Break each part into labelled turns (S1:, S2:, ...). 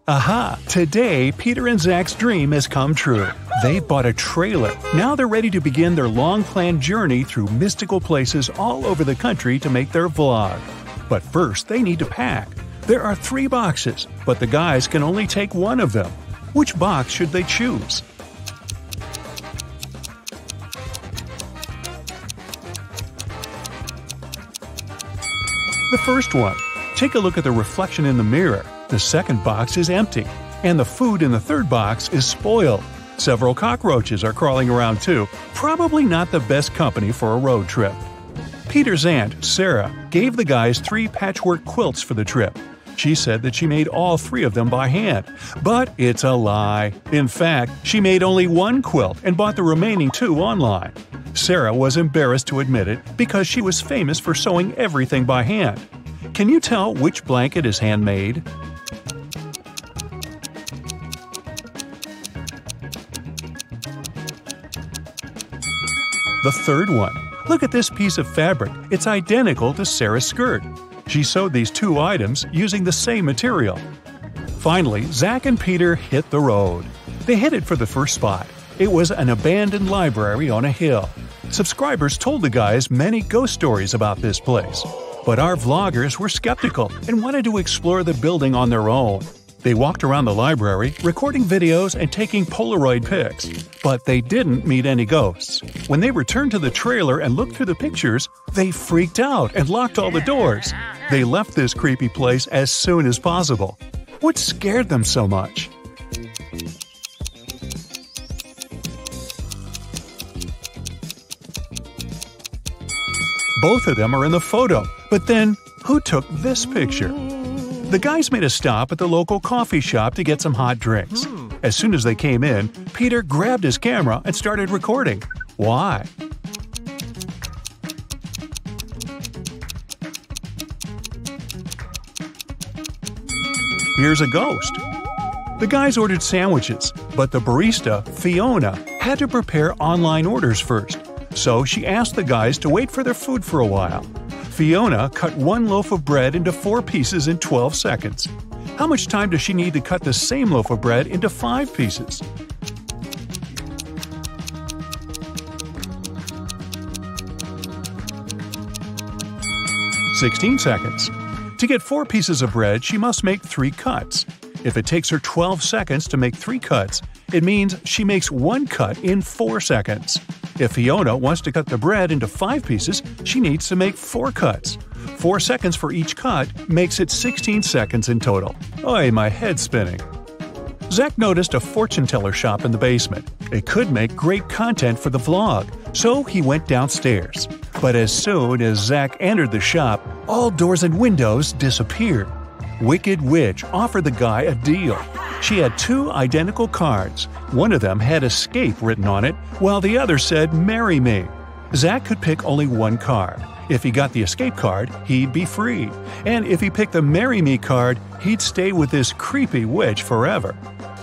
S1: Aha! Today, Peter and Zach's dream has come true. They bought a trailer. Now they're ready to begin their long-planned journey through mystical places all over the country to make their vlog. But first, they need to pack. There are 3 boxes, but the guys can only take one of them. Which box should they choose? The first one. Take a look at the reflection in the mirror. The second box is empty, and the food in the third box is spoiled. Several cockroaches are crawling around too, probably not the best company for a road trip. Peter's aunt, Sarah, gave the guys 3 patchwork quilts for the trip. She said that she made all 3 of them by hand, but it's a lie. In fact, she made only 1 quilt and bought the remaining 2 online. Sarah was embarrassed to admit it because she was famous for sewing everything by hand. Can you tell which blanket is handmade? The third one. Look at this piece of fabric. It's identical to Sarah's skirt. She sewed these 2 items using the same material. Finally, Zach and Peter hit the road. They headed for the first spot. It was an abandoned library on a hill. Subscribers told the guys many ghost stories about this place. But our vloggers were skeptical and wanted to explore the building on their own. They walked around the library, recording videos and taking Polaroid pics. But they didn't meet any ghosts. When they returned to the trailer and looked through the pictures, they freaked out and locked all the doors. They left this creepy place as soon as possible. What scared them so much? Both of them are in the photo, but then, who took this picture? The guys made a stop at the local coffee shop to get some hot drinks. As soon as they came in, Peter grabbed his camera and started recording. Why? Here's a ghost. The guys ordered sandwiches, but the barista, Fiona, had to prepare online orders first. So she asked the guys to wait for their food for a while. Fiona cut 1 loaf of bread into 4 pieces in 12 seconds. How much time does she need to cut the same loaf of bread into 5 pieces? "16 seconds. To get 4 pieces of bread, she must make 3 cuts. If it takes her 12 seconds to make 3 cuts, it means she makes 1 cut in 4 seconds. If Fiona wants to cut the bread into 5 pieces, she needs to make 4 cuts. 4 seconds for each cut makes it 16 seconds in total. Oy, my head's spinning." Zach noticed a fortune teller shop in the basement. It could make great content for the vlog, so he went downstairs. But as soon as Zach entered the shop, all doors and windows disappeared. Wicked Witch offered the guy a deal. She had 2 identical cards. One of them had escape written on it, while the other said marry me. Zach could pick only 1 card. If he got the escape card, he'd be free. And if he picked the marry me card, he'd stay with this creepy witch forever.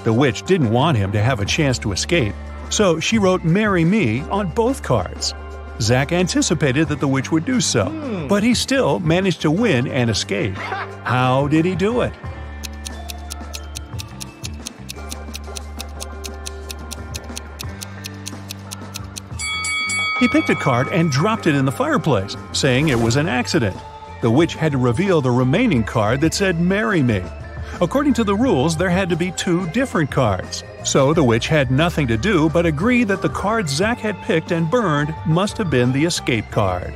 S1: The witch didn't want him to have a chance to escape, so she wrote marry me on both cards. Zach anticipated that the witch would do so, but he still managed to win and escape. How did he do it? He picked a card and dropped it in the fireplace, saying it was an accident. The witch had to reveal the remaining card that said marry me. According to the rules, there had to be 2 different cards. So the witch had nothing to do but agree that the card Zach had picked and burned must have been the escape card.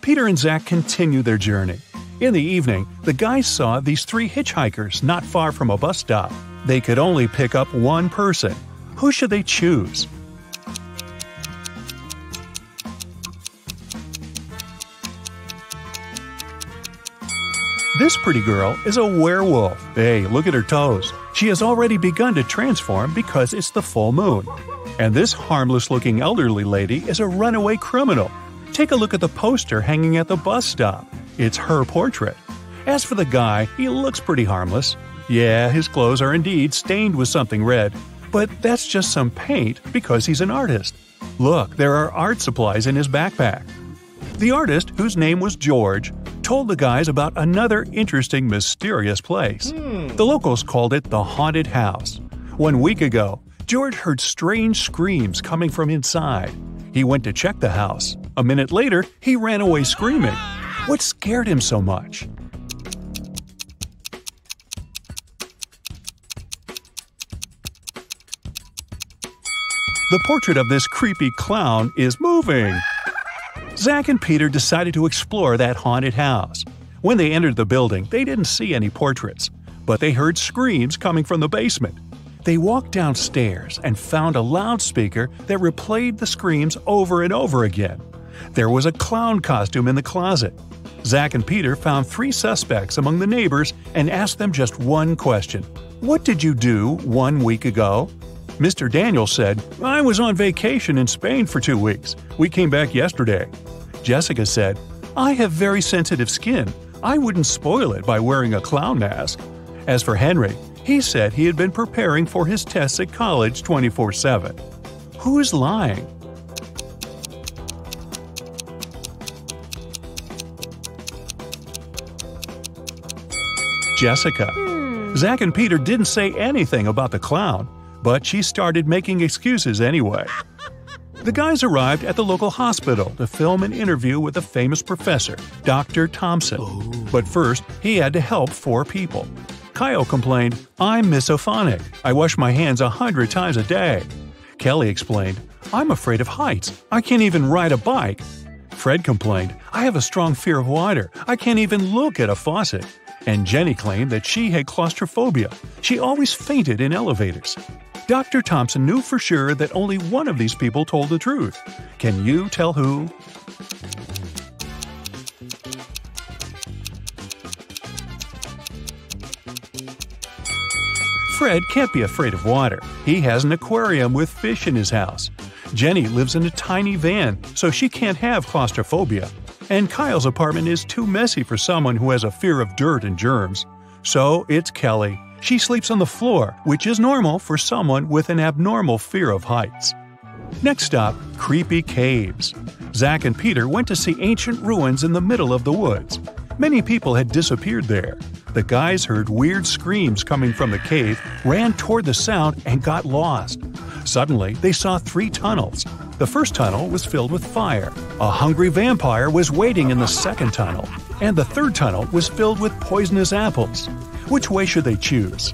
S1: Peter and Zach continued their journey. In the evening, the guys saw these 3 hitchhikers not far from a bus stop. They could only pick up 1 person. Who should they choose? This pretty girl is a werewolf. Hey, look at her toes. She has already begun to transform because it's the full moon. And this harmless-looking elderly lady is a runaway criminal. Take a look at the poster hanging at the bus stop. It's her portrait. As for the guy, he looks pretty harmless. Yeah, his clothes are indeed stained with something red, but that's just some paint because he's an artist. Look, there are art supplies in his backpack. The artist, whose name was George, told the guys about another interesting, mysterious place. The locals called it the Haunted House. 1 week ago, George heard strange screams coming from inside. He went to check the house. A minute later, he ran away screaming. What scared him so much? The portrait of this creepy clown is moving. Zach and Peter decided to explore that haunted house. When they entered the building, they didn't see any portraits, but they heard screams coming from the basement. They walked downstairs and found a loudspeaker that replayed the screams over and over again. There was a clown costume in the closet. Zach and Peter found 3 suspects among the neighbors and asked them just one question. What did you do 1 week ago? Mr. Daniel said, I was on vacation in Spain for 2 weeks. We came back yesterday. Jessica said, I have very sensitive skin. I wouldn't spoil it by wearing a clown mask. As for Henry, he said he had been preparing for his tests at college 24/7. Who's lying? Jessica. Zach and Peter didn't say anything about the clown, but she started making excuses anyway. The guys arrived at the local hospital to film an interview with a famous professor, Dr. Thompson. But first, he had to help 4 people. Kyle complained, I'm misophonic. I wash my hands 100 times a day. Kelly explained, I'm afraid of heights. I can't even ride a bike. Fred complained, I have a strong fear of water. I can't even look at a faucet. And Jenny claimed that she had claustrophobia. She always fainted in elevators. Dr. Thompson knew for sure that only one of these people told the truth. Can you tell who? Fred can't be afraid of water. He has an aquarium with fish in his house. Jenny lives in a tiny van, so she can't have claustrophobia. And Kyle's apartment is too messy for someone who has a fear of dirt and germs. So it's Kelly. She sleeps on the floor, which is normal for someone with an abnormal fear of heights. Next stop, creepy caves. Zach and Peter went to see ancient ruins in the middle of the woods. Many people had disappeared there. The guys heard weird screams coming from the cave, ran toward the sound, and got lost. Suddenly, they saw 3 tunnels. The first tunnel was filled with fire. A hungry vampire was waiting in the second tunnel. And the third tunnel was filled with poisonous apples. Which way should they choose?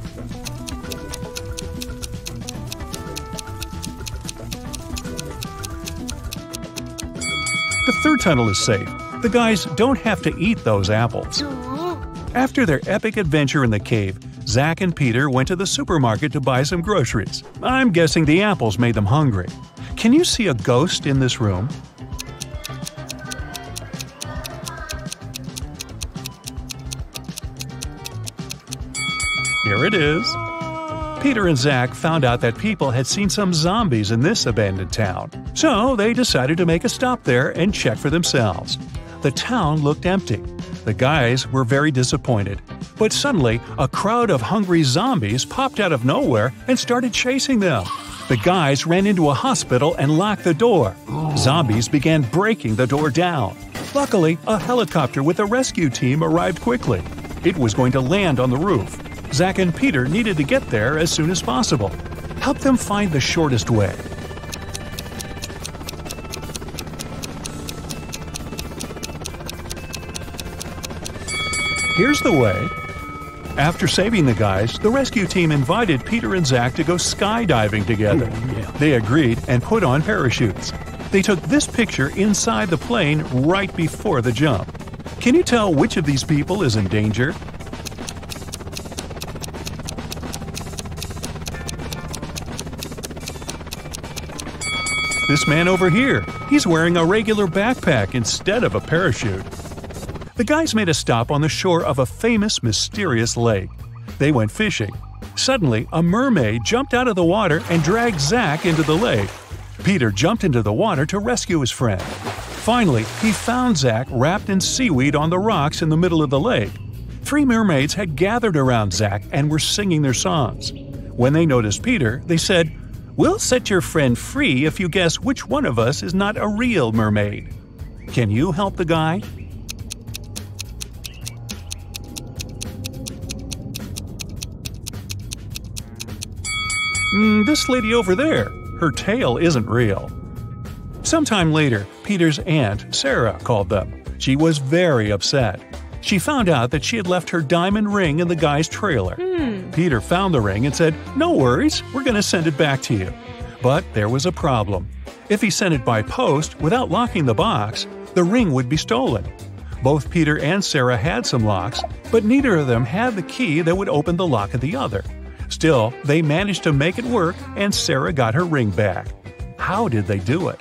S1: The third tunnel is safe. The guys don't have to eat those apples. After their epic adventure in the cave, Zach and Peter went to the supermarket to buy some groceries. I'm guessing the apples made them hungry. Can you see a ghost in this room? Here it is. Peter and Zach found out that people had seen some zombies in this abandoned town. So they decided to make a stop there and check for themselves. The town looked empty. The guys were very disappointed. But suddenly, a crowd of hungry zombies popped out of nowhere and started chasing them. The guys ran into a hospital and locked the door. Zombies began breaking the door down. Luckily, a helicopter with a rescue team arrived quickly. It was going to land on the roof. Zach and Peter needed to get there as soon as possible. Help them find the shortest way. Here's the way. After saving the guys, the rescue team invited Peter and Zach to go skydiving together. They agreed and put on parachutes. They took this picture inside the plane right before the jump. Can you tell which of these people is in danger? This man over here, he's wearing a regular backpack instead of a parachute. The guys made a stop on the shore of a famous, mysterious lake. They went fishing. Suddenly, a mermaid jumped out of the water and dragged Zach into the lake. Peter jumped into the water to rescue his friend. Finally, he found Zach wrapped in seaweed on the rocks in the middle of the lake. 3 mermaids had gathered around Zach and were singing their songs. When they noticed Peter, they said, "We'll set your friend free if you guess which one of us is not a real mermaid." Can you help the guy? This lady over there, her tail isn't real." Sometime later, Peter's aunt, Sarah, called them. She was very upset. She found out that she had left her diamond ring in the guy's trailer. Peter found the ring and said, "No worries, we're going to send it back to you." But there was a problem. If he sent it by post without locking the box, the ring would be stolen. Both Peter and Sarah had some locks, but neither of them had the key that would open the lock of the other. Still, they managed to make it work and Sarah got her ring back. How did they do it?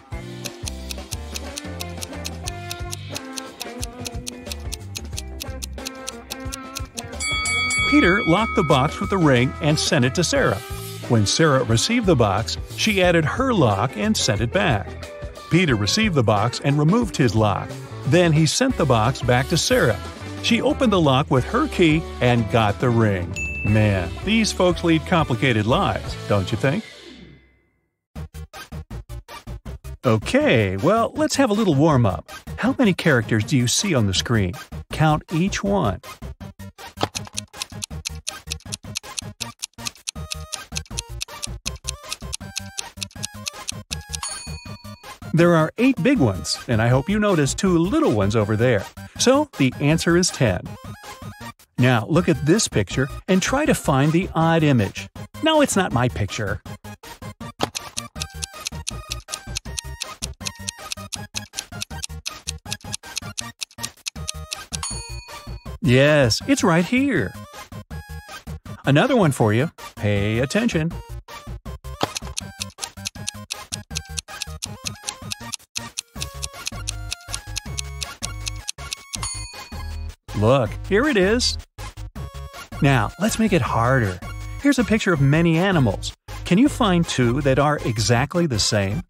S1: Peter locked the box with the ring and sent it to Sarah. When Sarah received the box, she added her lock and sent it back. Peter received the box and removed his lock. Then he sent the box back to Sarah. She opened the lock with her key and got the ring. Man, these folks lead complicated lives, don't you think? Okay, well, let's have a little warm-up. How many characters do you see on the screen? Count each one. There are 8 big ones, and I hope you noticed 2 little ones over there. So the answer is 10. Now look at this picture and try to find the odd image. No, it's not my picture. Yes, it's right here. Another one for you. Pay attention. Look, here it is. Now, let's make it harder. Here's a picture of many animals. Can you find 2 that are exactly the same?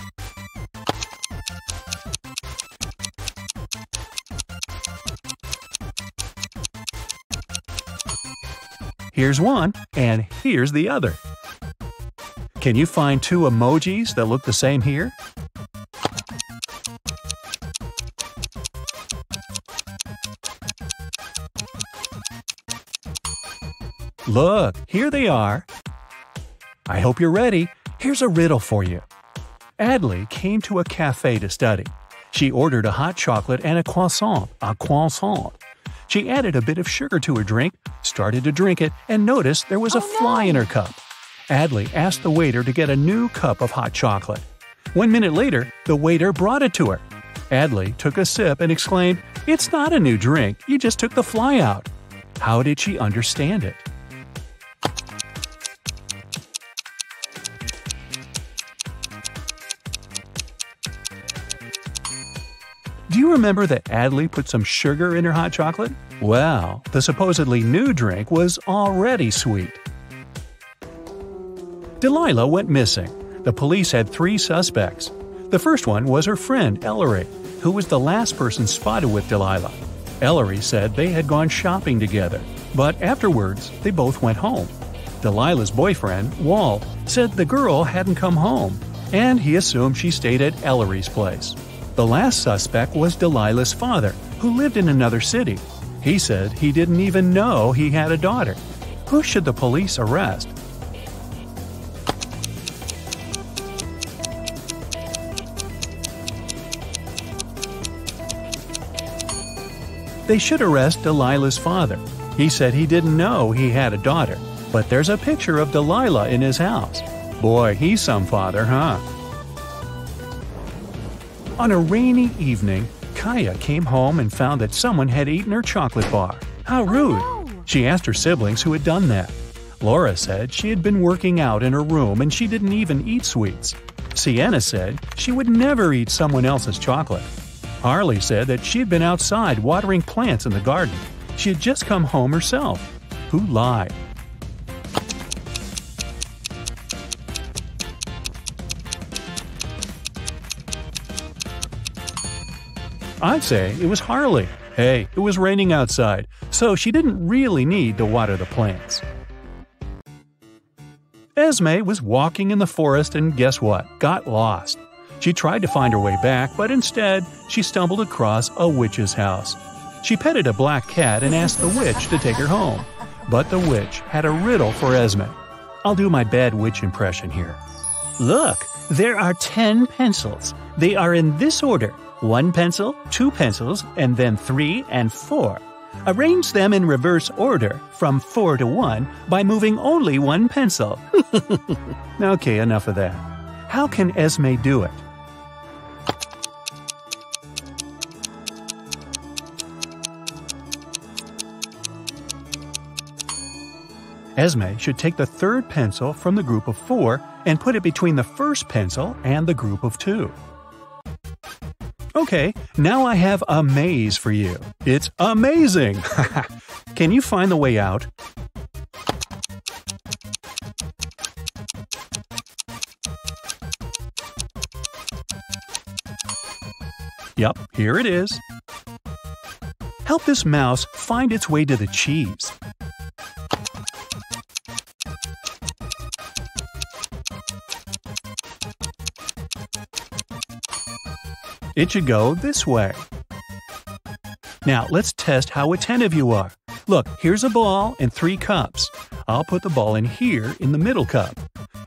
S1: Here's one, and here's the other. Can you find 2 emojis that look the same here? Look, here they are. I hope you're ready. Here's a riddle for you. Adley came to a cafe to study. She ordered a hot chocolate and a croissant. She added a bit of sugar to her drink, started to drink it, and noticed there was a fly in her cup. Adley asked the waiter to get a new cup of hot chocolate. 1 minute later, the waiter brought it to her. Adley took a sip and exclaimed, "It's not a new drink, you just took the fly out." How did she understand it? Do you remember that Adley put some sugar in her hot chocolate? Well, the supposedly new drink was already sweet. Delilah went missing. The police had 3 suspects. The first one was her friend, Ellery, who was the last person spotted with Delilah. Ellery said they had gone shopping together, but afterwards they both went home. Delilah's boyfriend, Walt, said the girl hadn't come home, and he assumed she stayed at Ellery's place. The last suspect was Delilah's father, who lived in another city. He said he didn't even know he had a daughter. Who should the police arrest? They should arrest Delilah's father. He said he didn't know he had a daughter, but there's a picture of Delilah in his house. Boy, he's some father, huh? On a rainy evening, Kaya came home and found that someone had eaten her chocolate bar. How rude! She asked her siblings who had done that. Laura said she had been working out in her room and she didn't even eat sweets. Sienna said she would never eat someone else's chocolate. Harley said that she had been outside watering plants in the garden. She had just come home herself. Who lied? I'd say it was Harley. Hey, it was raining outside, so she didn't really need to water the plants. Esme was walking in the forest and guess what? Got lost. She tried to find her way back, but instead, she stumbled across a witch's house. She petted a black cat and asked the witch to take her home. But the witch had a riddle for Esme. I'll do my bad witch impression here. Look, there are 10 pencils. They are in this order: 1 pencil, 2 pencils, and then 3 and 4. Arrange them in reverse order from 4 to 1 by moving only 1 pencil. Okay, enough of that. How can Esme do it? Esme should take the third pencil from the group of 4 and put it between the first pencil and the group of 2. Okay, now I have a maze for you. It's amazing! Can you find the way out? Yup, here it is. Help this mouse find its way to the cheese. It should go this way. Now, let's test how attentive you are. Look, here's a ball and 3 cups. I'll put the ball in here in the middle cup.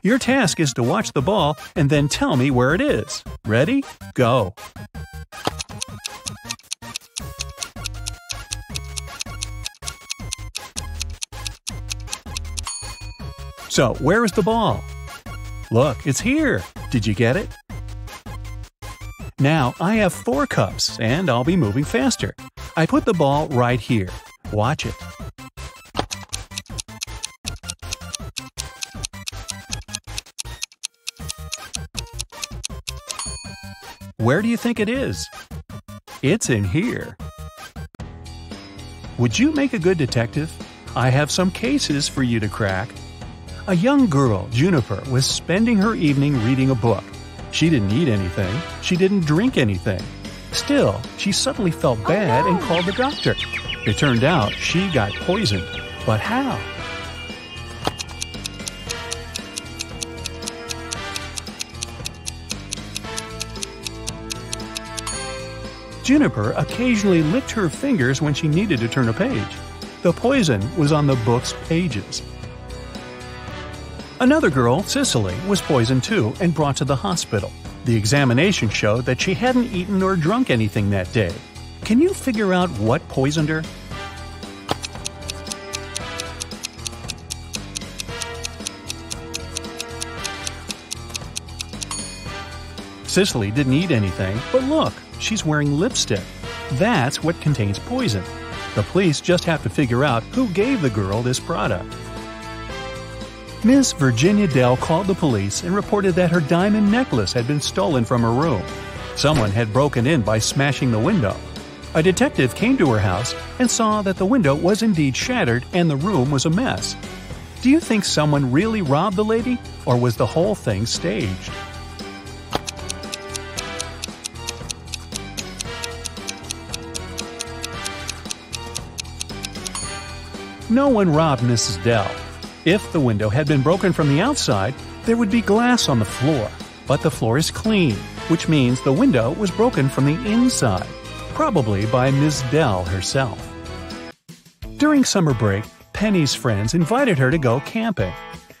S1: Your task is to watch the ball and then tell me where it is. Ready? Go. So, where is the ball? Look, it's here. Did you get it? Now, I have 4 cups, and I'll be moving faster. I put the ball right here. Watch it. Where do you think it is? It's in here. Would you make a good detective? I have some cases for you to crack. A young girl, Juniper, was spending her evening reading a book. She didn't eat anything. She didn't drink anything. Still, she suddenly felt bad and called the doctor. It turned out she got poisoned. But how? Juniper occasionally licked her fingers when she needed to turn a page. The poison was on the book's pages. Another girl, Cicely, was poisoned too and brought to the hospital. The examination showed that she hadn't eaten or drunk anything that day. Can you figure out what poisoned her? Cicely didn't eat anything, but look, she's wearing lipstick. That's what contains poison. The police just have to figure out who gave the girl this product. Miss Virginia Dell called the police and reported that her diamond necklace had been stolen from her room. Someone had broken in by smashing the window. A detective came to her house and saw that the window was indeed shattered and the room was a mess. Do you think someone really robbed the lady, or was the whole thing staged? No one robbed Mrs. Dell. If the window had been broken from the outside, there would be glass on the floor. But the floor is clean, which means the window was broken from the inside, probably by Ms. Dell herself. During summer break, Penny's friends invited her to go camping.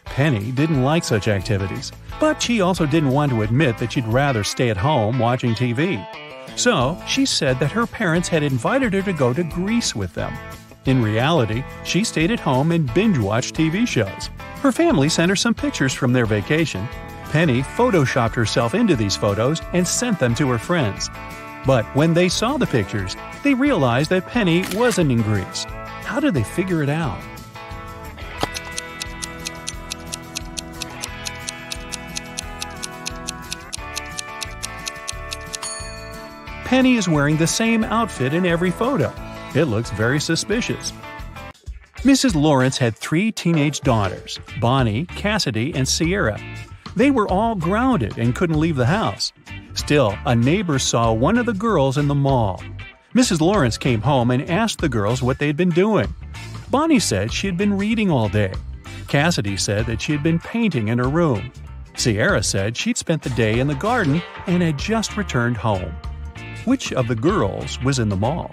S1: Penny didn't like such activities, but she also didn't want to admit that she'd rather stay at home watching TV. So she said that her parents had invited her to go to Greece with them. In reality, she stayed at home and binge-watched TV shows. Her family sent her some pictures from their vacation. Penny photoshopped herself into these photos and sent them to her friends. But when they saw the pictures, they realized that Penny wasn't in Greece. How did they figure it out? Penny is wearing the same outfit in every photo. It looks very suspicious. Mrs. Lawrence had 3 teenage daughters, Bonnie, Cassidy, and Sierra. They were all grounded and couldn't leave the house. Still, a neighbor saw one of the girls in the mall. Mrs. Lawrence came home and asked the girls what they'd been doing. Bonnie said she had been reading all day. Cassidy said that she had been painting in her room. Sierra said she'd spent the day in the garden and had just returned home. Which of the girls was in the mall?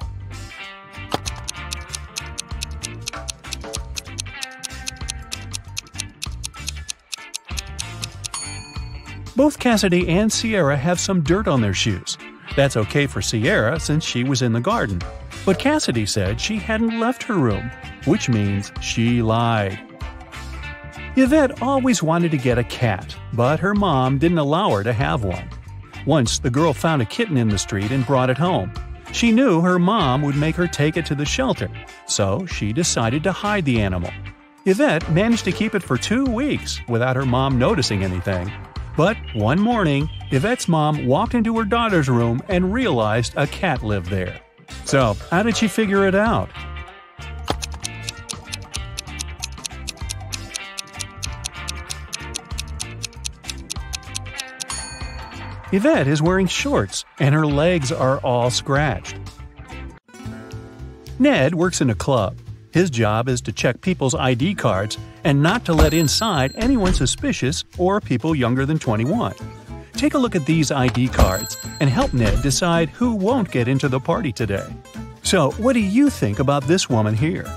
S1: Both Cassidy and Sierra have some dirt on their shoes. That's okay for Sierra since she was in the garden. But Cassidy said she hadn't left her room, which means she lied. Yvette always wanted to get a cat, but her mom didn't allow her to have one. Once the girl found a kitten in the street and brought it home. She knew her mom would make her take it to the shelter, so she decided to hide the animal. Yvette managed to keep it for 2 weeks without her mom noticing anything. But one morning, Yvette's mom walked into her daughter's room and realized a cat lived there. So, how did she figure it out? Yvette is wearing shorts, and her legs are all scratched. Ned works in a club. His job is to check people's ID cards and not to let inside anyone suspicious or people younger than 21. Take a look at these ID cards and help Ned decide who won't get into the party today. So, what do you think about this woman here?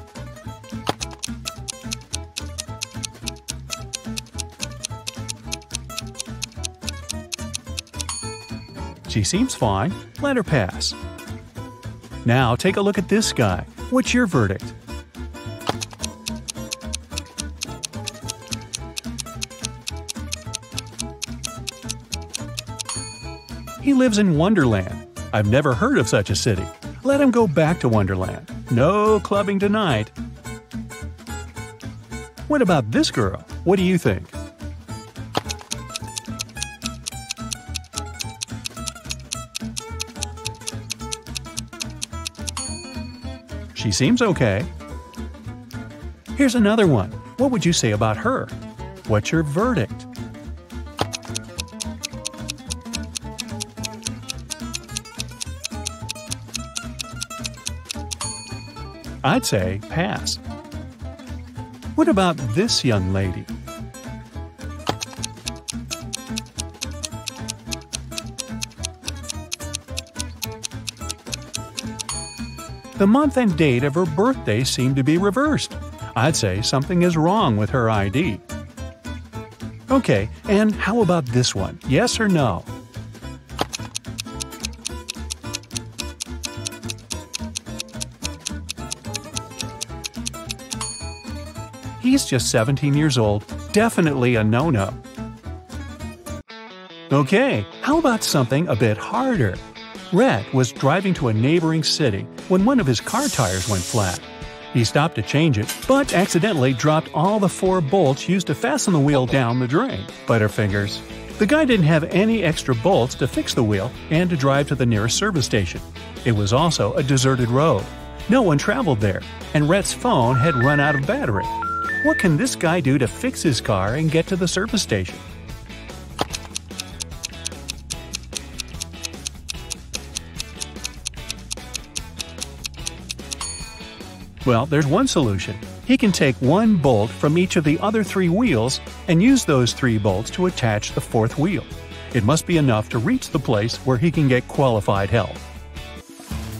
S1: She seems fine. Let her pass. Now take a look at this guy. What's your verdict? He lives in Wonderland. I've never heard of such a city. Let him go back to Wonderland. No clubbing tonight. What about this girl? What do you think? She seems okay. Here's another one. What would you say about her? What's your verdict? I'd say pass. What about this young lady? The month and date of her birthday seem to be reversed. I'd say something is wrong with her ID. Okay, and how about this one? Yes or no? He's just 17 years old. Definitely a no-no. Okay, how about something a bit harder? Rhett was driving to a neighboring city when one of his car tires went flat. He stopped to change it, but accidentally dropped all the 4 bolts used to fasten the wheel down the drain. Butterfingers. The guy didn't have any extra bolts to fix the wheel and to drive to the nearest service station. It was also a deserted road. No one traveled there, and Rhett's phone had run out of battery. What can this guy do to fix his car and get to the service station? Well, there's one solution. He can take 1 bolt from each of the other 3 wheels and use those 3 bolts to attach the 4th wheel. It must be enough to reach the place where he can get qualified help.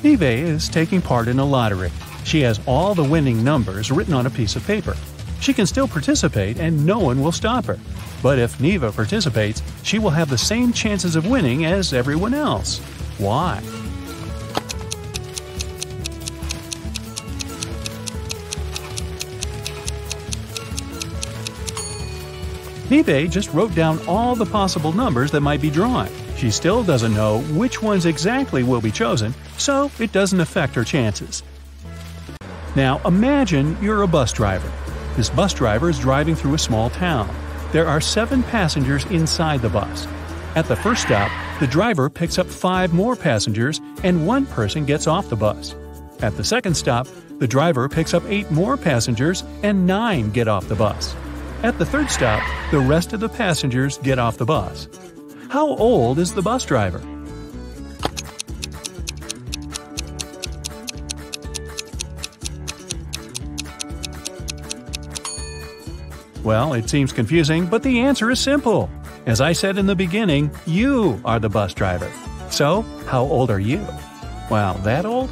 S1: Neve is taking part in a lottery. She has all the winning numbers written on a piece of paper. She can still participate and no one will stop her. But if Neva participates, she will have the same chances of winning as everyone else. Why? Neve just wrote down all the possible numbers that might be drawn. She still doesn't know which ones exactly will be chosen, so it doesn't affect her chances. Now imagine you're a bus driver. This bus driver is driving through a small town. There are 7 passengers inside the bus. At the first stop, the driver picks up 5 more passengers and 1 person gets off the bus. At the second stop, the driver picks up 8 more passengers and 9 get off the bus. At the third stop, the rest of the passengers get off the bus. How old is the bus driver? Well, it seems confusing, but the answer is simple. As I said in the beginning, you are the bus driver. So, how old are you? Wow, that old?